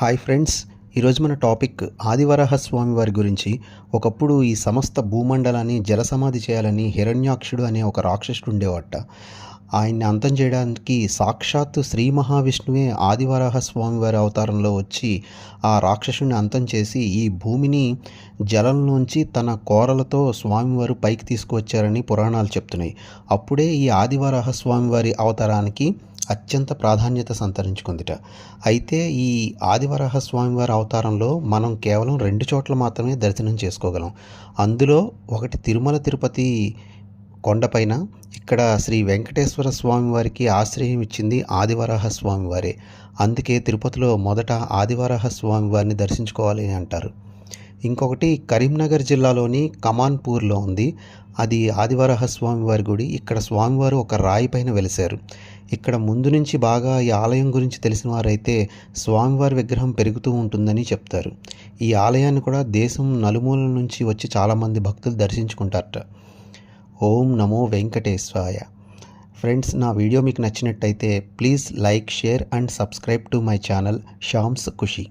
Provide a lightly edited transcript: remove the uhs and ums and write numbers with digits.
Hi friends, ఈరోజు మన topic Adivaraha స్వామి వారి గురించి. ఒకప్పుడు ఈ సమస్త భూమండలాన్ని జలసమాధి చేయాలని హిరణ్యాక్షుడు అనే ఒక రాక్షసుడు ఉండేవాట. ఆయన్ని అంతం చేయడానికి సాక్షాత్తు శ్రీ మహావిష్ణువే ఆదివరాహ స్వామివారి అవతారంలో వచ్చి ఆ రాక్షసుని అంతం చేసి ఈ భూమిని జలంలోంచి తన కోరలతో స్వామివారు పైకి తీసుకువచ్చారని పురాణాలు చెప్తున్నాయి. అప్పుడే ఈ ఆదివరాహ స్వామివారి అవతారానికి అత్యంత ప్రాధాన్యత సంతరించుకుందిట. అయితే ఈ ఆదివరాహ స్వామివారి అవతారంలో మనం కేవలం 2 చోట్ల మాత్రమే దర్శనం చేసుకోగలం. అందులో ఒకటి తిరుమల తిరుపతి కొండపైన. ఇక్కడ శ్రీ వెంకటేశ్వర స్వామివారికి ఆశ్రయం ఇచ్చింది ఆదివరాహ స్వామివారే. అందుకే తిరుపతిలో మొదట ఆదివరాహ స్వామివారిని దర్శించుకోవాలి అంటారు. ఇంకొకటి కరీంనగర్ జిల్లాలోని కమాన్పూర్లో ఉంది. అది ఆదివరాహ స్వామివారి గుడి. ఇక్కడ స్వామివారు ఒక రాయి పైన వెలిశారు. ఇక్కడ ముందు నుంచి బాగా ఈ ఆలయం గురించి తెలిసిన వారైతే స్వామివారి విగ్రహం పెరుగుతూ ఉంటుందని చెప్తారు. ఈ ఆలయాన్ని కూడా దేశం నలుమూలల నుంచి వచ్చి చాలామంది భక్తులు దర్శించుకుంటారట. ఓం నమో వెంకటేశ్వరాయ. ఫ్రెండ్స్, నా వీడియో మీకు నచ్చినట్టయితే please like, share and subscribe to my channel Shyam's Kushi.